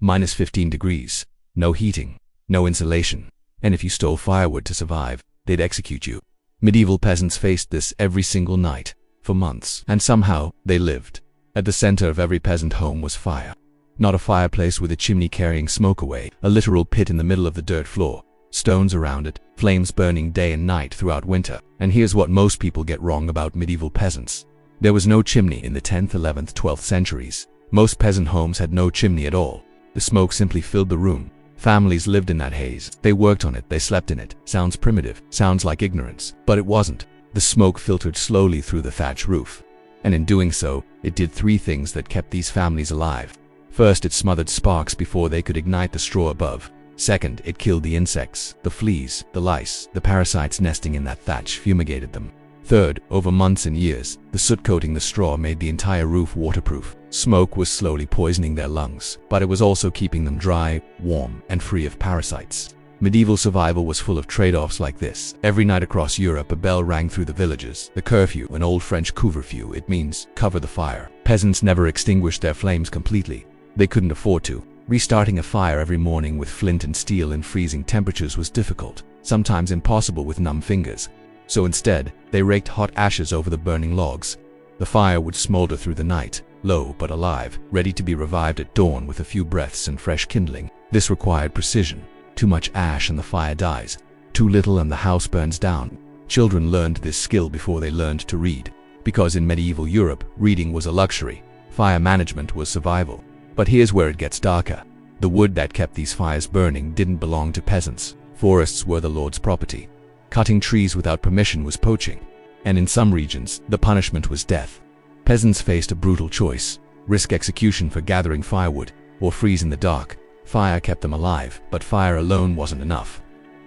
-15 degrees, no heating, no insulation, and if you stole firewood to survive, they'd execute you. Medieval peasants faced this every single night, for months, and somehow they lived. At the center of every peasant home was fire. Not a fireplace with a chimney carrying smoke away, a literal pit in the middle of the dirt floor, stones around it, flames burning day and night throughout winter. And here's what most people get wrong about medieval peasants. There was no chimney in the 10th, 11th, 12th centuries. Most peasant homes had no chimney at all. The smoke simply filled the room. Families lived in that haze. They worked on it, they slept in it. Sounds primitive, sounds like ignorance, but it wasn't. The smoke filtered slowly through the thatch roof. And in doing so, it did three things that kept these families alive. First, it smothered sparks before they could ignite the straw above. Second, it killed the insects, the fleas, the lice, the parasites nesting in that thatch, fumigated them. Third, over months and years, the soot coating the straw made the entire roof waterproof. Smoke was slowly poisoning their lungs, but it was also keeping them dry, warm, and free of parasites. Medieval survival was full of trade-offs like this. Every night across Europe, a bell rang through the villages. The curfew, an old French couvre-feu, it means cover the fire. Peasants never extinguished their flames completely. They couldn't afford to. Restarting a fire every morning with flint and steel in freezing temperatures was difficult, sometimes impossible with numb fingers. So instead, they raked hot ashes over the burning logs. The fire would smolder through the night, low but alive, ready to be revived at dawn with a few breaths and fresh kindling. This required precision. Too much ash and the fire dies. Too little and the house burns down. Children learned this skill before they learned to read. Because in medieval Europe, reading was a luxury. Fire management was survival. But here's where it gets darker. The wood that kept these fires burning didn't belong to peasants. Forests were the Lord's property. Cutting trees without permission was poaching. And in some regions, the punishment was death. Peasants faced a brutal choice: risk execution for gathering firewood, or freeze in the dark. Fire kept them alive, but fire alone wasn't enough.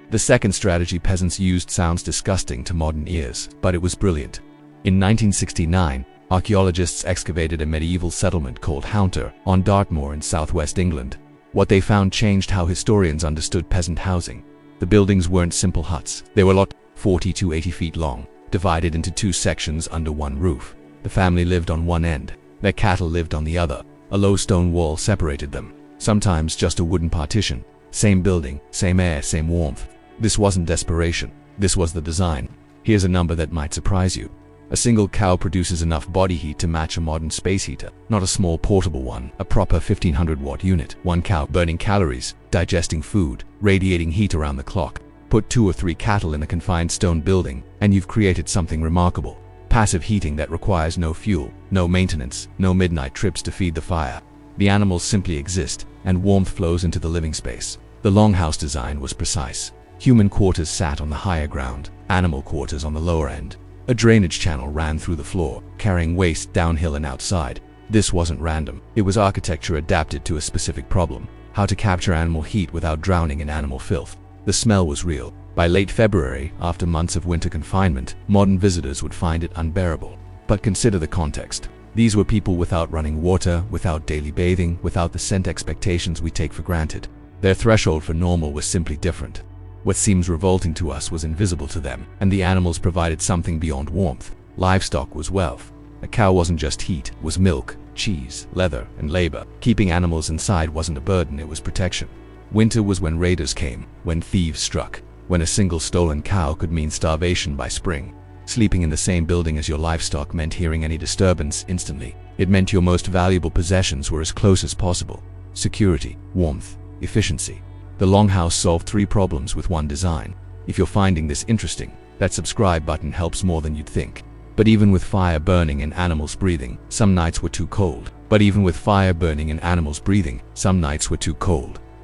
The second strategy peasants used sounds disgusting to modern ears, but it was brilliant. In 1969, archaeologists excavated a medieval settlement called Haunter on Dartmoor in southwest England. What they found changed how historians understood peasant housing. The buildings weren't simple huts. They were 40 to 80 feet long, divided into two sections under one roof. The family lived on one end. Their cattle lived on the other. A low stone wall separated them. Sometimes just a wooden partition. Same building, same air, same warmth. This wasn't desperation. This was the design. Here's a number that might surprise you. A single cow produces enough body heat to match a modern space heater. Not a small portable one, a proper 1500-watt unit. One cow burning calories, digesting food, radiating heat around the clock. Put 2 or 3 cattle in a confined stone building, and you've created something remarkable. Passive heating that requires no fuel, no maintenance, no midnight trips to feed the fire. The animals simply exist, and warmth flows into the living space. The longhouse design was precise. Human quarters sat on the higher ground, animal quarters on the lower end. A drainage channel ran through the floor, carrying waste downhill and outside. This wasn't random. It was architecture adapted to a specific problem: how to capture animal heat without drowning in animal filth. The smell was real. By late February, after months of winter confinement, modern visitors would find it unbearable. But consider the context. These were people without running water, without daily bathing, without the scent expectations we take for granted. Their threshold for normal was simply different. What seems revolting to us was invisible to them, and the animals provided something beyond warmth. Livestock was wealth. A cow wasn't just heat, it was milk, cheese, leather, and labor. Keeping animals inside wasn't a burden, it was protection. Winter was when raiders came, when thieves struck, when a single stolen cow could mean starvation by spring. Sleeping in the same building as your livestock meant hearing any disturbance instantly. It meant your most valuable possessions were as close as possible. Security, warmth, efficiency. The longhouse solved 3 problems with one design. If you're finding this interesting, that subscribe button helps more than you'd think. But even with fire burning and animals breathing, some nights were too cold.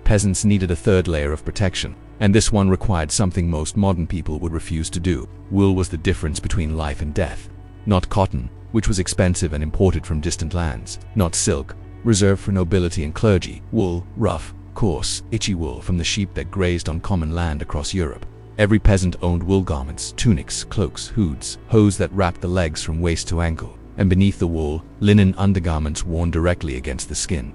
Peasants needed a third layer of protection. And this one required something most modern people would refuse to do. Wool was the difference between life and death. Not cotton, which was expensive and imported from distant lands. Not silk, reserved for nobility and clergy. Wool, rough, coarse, itchy wool from the sheep that grazed on common land across Europe. Every peasant owned wool garments, tunics, cloaks, hoods, hose that wrapped the legs from waist to ankle. And beneath the wool, linen undergarments worn directly against the skin.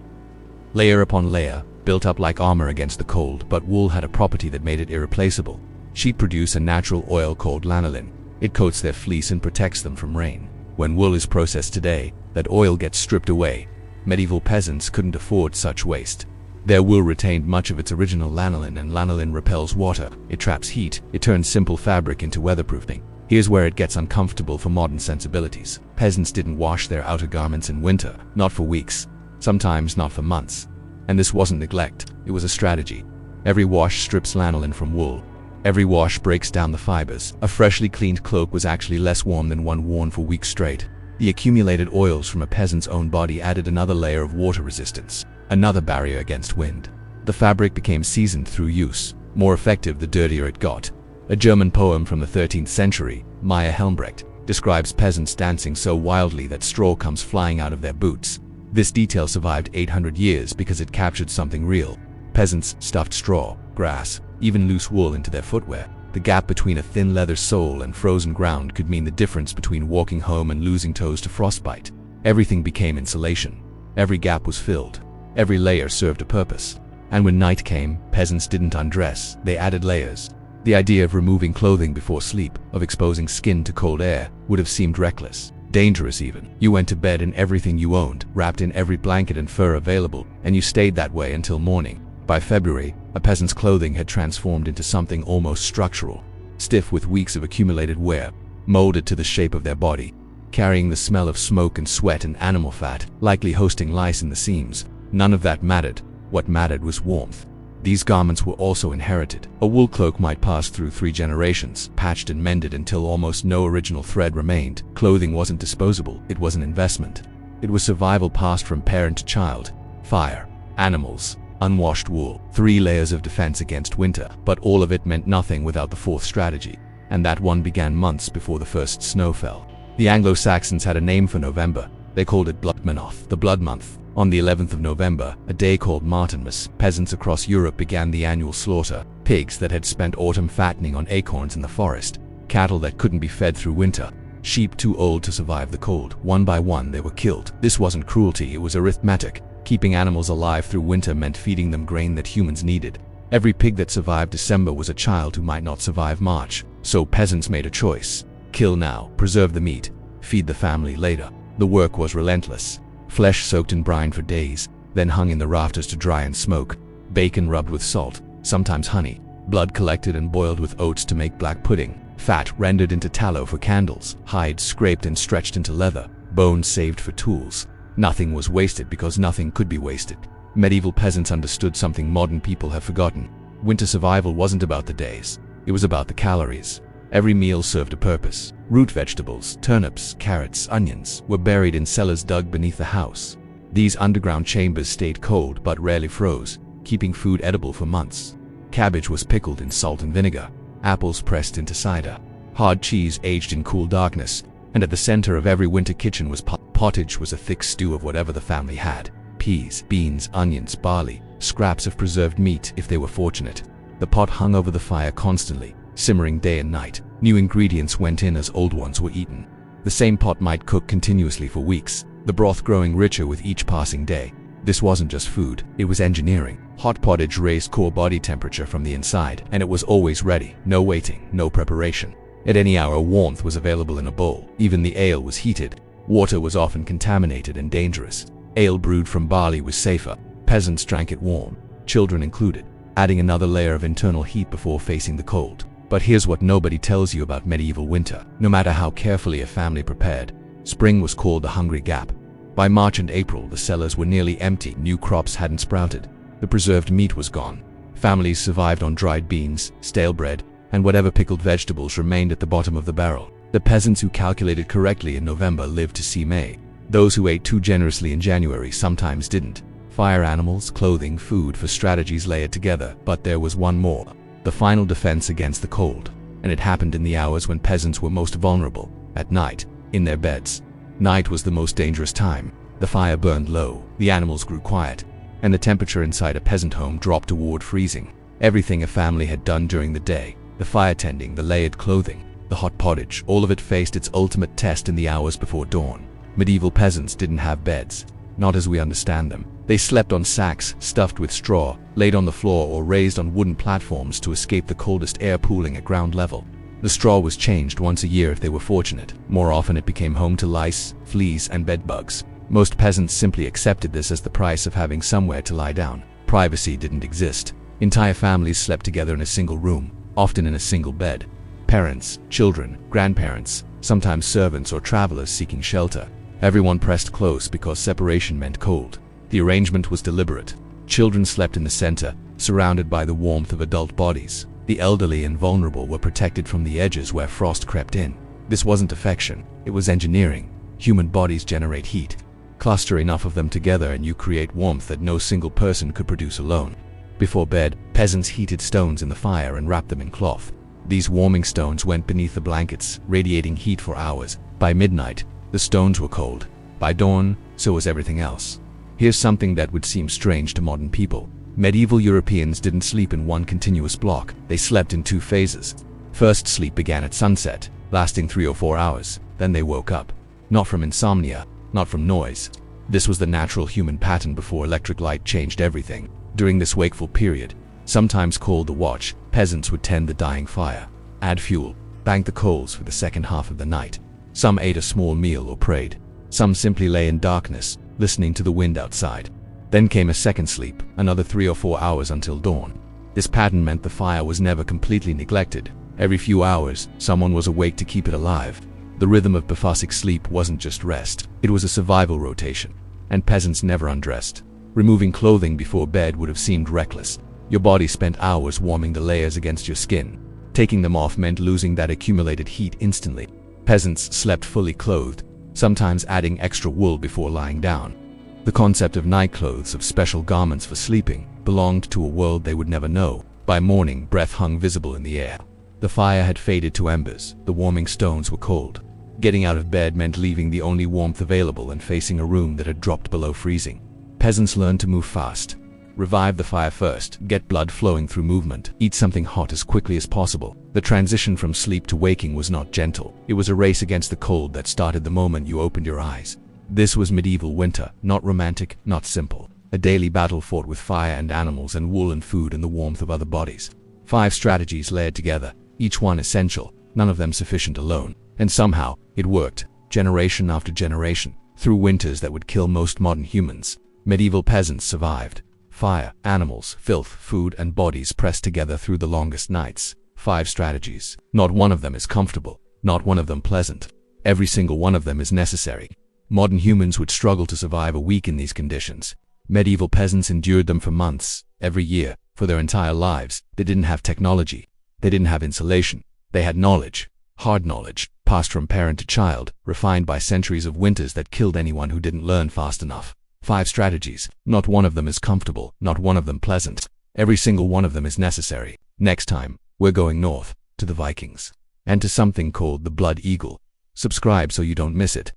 Layer upon layer, built up like armor against the cold, but wool had a property that made it irreplaceable. Sheep produce a natural oil called lanolin. It coats their fleece and protects them from rain. When wool is processed today, that oil gets stripped away. Medieval peasants couldn't afford such waste. Their wool retained much of its original lanolin, and lanolin repels water. It traps heat. It turns simple fabric into weatherproofing. Here's where it gets uncomfortable for modern sensibilities. Peasants didn't wash their outer garments in winter, not for weeks, sometimes not for months. And this wasn't neglect, it was a strategy. Every wash strips lanolin from wool. Every wash breaks down the fibers. A freshly cleaned cloak was actually less warm than one worn for weeks straight. The accumulated oils from a peasant's own body added another layer of water resistance, another barrier against wind. The fabric became seasoned through use, more effective the dirtier it got. A German poem from the 13th century, Meyer Helmbrecht, describes peasants dancing so wildly that straw comes flying out of their boots. This detail survived 800 years because it captured something real. Peasants stuffed straw, grass, even loose wool into their footwear. The gap between a thin leather sole and frozen ground could mean the difference between walking home and losing toes to frostbite. Everything became insulation. Every gap was filled. Every layer served a purpose. And when night came, peasants didn't undress, they added layers. The idea of removing clothing before sleep, of exposing skin to cold air, would have seemed reckless, dangerous even. You went to bed in everything you owned, wrapped in every blanket and fur available, and you stayed that way until morning. By February, a peasant's clothing had transformed into something almost structural, stiff with weeks of accumulated wear, molded to the shape of their body, carrying the smell of smoke and sweat and animal fat, likely hosting lice in the seams. None of that mattered. What mattered was warmth. These garments were also inherited. A wool cloak might pass through 3 generations, patched and mended until almost no original thread remained. Clothing wasn't disposable, it was an investment. It was survival passed from parent to child. Fire, animals, unwashed wool, 3 layers of defense against winter. But all of it meant nothing without the 4th strategy, and that one began months before the first snow fell. The Anglo-Saxons had a name for November. They called it Bloodmanoth, the blood month. On the 11th of November, a day called Martinmas, peasants across Europe began the annual slaughter. Pigs that had spent autumn fattening on acorns in the forest, cattle that couldn't be fed through winter, sheep too old to survive the cold. One by one they were killed. This wasn't cruelty, it was arithmetic. Keeping animals alive through winter meant feeding them grain that humans needed. Every pig that survived December was a child who might not survive March. So peasants made a choice. Kill now, preserve the meat, feed the family later. The work was relentless. Flesh soaked in brine for days, then hung in the rafters to dry and smoke. Bacon rubbed with salt, sometimes honey. Blood collected and boiled with oats to make black pudding. Fat rendered into tallow for candles. Hides scraped and stretched into leather. Bones saved for tools. Nothing was wasted because nothing could be wasted. Medieval peasants understood something modern people have forgotten. Winter survival wasn't about the days. It was about the calories. Every meal served a purpose. Root vegetables, turnips, carrots, onions were buried in cellars dug beneath the house. These underground chambers stayed cold but rarely froze, keeping food edible for months. Cabbage was pickled in salt and vinegar, apples pressed into cider, hard cheese aged in cool darkness, and at the center of every winter kitchen was pottage was a thick stew of whatever the family had. Peas, beans, onions, barley, scraps of preserved meat if they were fortunate. The pot hung over the fire constantly, simmering day and night. New ingredients went in as old ones were eaten. The same pot might cook continuously for weeks, the broth growing richer with each passing day. This wasn't just food, it was engineering. Hot pottage raised core body temperature from the inside, and it was always ready. No waiting, no preparation. At any hour, warmth was available in a bowl. Even the ale was heated. Water was often contaminated and dangerous. Ale brewed from barley was safer. Peasants drank it warm, children included, adding another layer of internal heat before facing the cold. But here's what nobody tells you about medieval winter. No matter how carefully a family prepared, spring was called the hungry gap. By March and April, the cellars were nearly empty. New crops hadn't sprouted. The preserved meat was gone. Families survived on dried beans, stale bread, and whatever pickled vegetables remained at the bottom of the barrel. The peasants who calculated correctly in November lived to see May. Those who ate too generously in January sometimes didn't. Fire animals, clothing, food for strategies layered together. But there was one more. The final defense against the cold. And it happened in the hours when peasants were most vulnerable. At night, in their beds. Night was the most dangerous time. The fire burned low, the animals grew quiet, and the temperature inside a peasant home dropped toward freezing. Everything a family had done during the day, the fire tending, the layered clothing, the hot pottage, all of it faced its ultimate test in the hours before dawn. Medieval peasants didn't have beds, not as we understand them. They slept on sacks stuffed with straw, laid on the floor or raised on wooden platforms to escape the coldest air pooling at ground level. The straw was changed once a year if they were fortunate. More often it became home to lice, fleas, and bedbugs. Most peasants simply accepted this as the price of having somewhere to lie down. Privacy didn't exist. Entire families slept together in a single room, often in a single bed. Parents, children, grandparents, sometimes servants or travelers seeking shelter. Everyone pressed close because separation meant cold. The arrangement was deliberate. Children slept in the center, surrounded by the warmth of adult bodies. The elderly and vulnerable were protected from the edges where frost crept in. This wasn't affection, it was engineering. Human bodies generate heat. Cluster enough of them together and you create warmth that no single person could produce alone. Before bed, peasants heated stones in the fire and wrapped them in cloth. These warming stones went beneath the blankets, radiating heat for hours. By midnight, the stones were cold. By dawn, so was everything else. Here's something that would seem strange to modern people. Medieval Europeans didn't sleep in one continuous block, they slept in two phases. First sleep began at sunset, lasting 3 or 4 hours, then they woke up. Not from insomnia, not from noise. This was the natural human pattern before electric light changed everything. During this wakeful period, sometimes called the watch, peasants would tend the dying fire, add fuel, bank the coals for the second half of the night. Some ate a small meal or prayed. Some simply lay in darkness, listening to the wind outside. Then came a second sleep, another 3 or 4 hours until dawn. This pattern meant the fire was never completely neglected. Every few hours, someone was awake to keep it alive. The rhythm of Peasant sleep wasn't just rest, it was a survival rotation. And peasants never undressed. Removing clothing before bed would have seemed reckless. Your body spent hours warming the layers against your skin. Taking them off meant losing that accumulated heat instantly. Peasants slept fully clothed, sometimes adding extra wool before lying down. The concept of night clothes, of special garments for sleeping, belonged to a world they would never know. By morning, breath hung visible in the air. The fire had faded to embers, the warming stones were cold. Getting out of bed meant leaving the only warmth available and facing a room that had dropped below freezing. Peasants learned to move fast. Revive the fire first, get blood flowing through movement, eat something hot as quickly as possible. The transition from sleep to waking was not gentle. It was a race against the cold that started the moment you opened your eyes. This was medieval winter, not romantic, not simple. A daily battle fought with fire and animals and wool and food and the warmth of other bodies. 5 strategies layered together, each one essential, none of them sufficient alone. And somehow, it worked, generation after generation, through winters that would kill most modern humans. Medieval peasants survived. Fire, animals, filth, food, and bodies pressed together through the longest nights. 5 strategies. Not one of them is comfortable, not one of them pleasant. Every single one of them is necessary. Modern humans would struggle to survive a week in these conditions. Medieval peasants endured them for months, every year, for their entire lives. They didn't have technology. They didn't have insulation. They had knowledge, hard knowledge, passed from parent to child, refined by centuries of winters that killed anyone who didn't learn fast enough. 5 strategies. Not one of them is comfortable, not one of them pleasant. Every single one of them is necessary. Next time, we're going north, to the Vikings, and to something called the Blood Eagle. Subscribe so you don't miss it.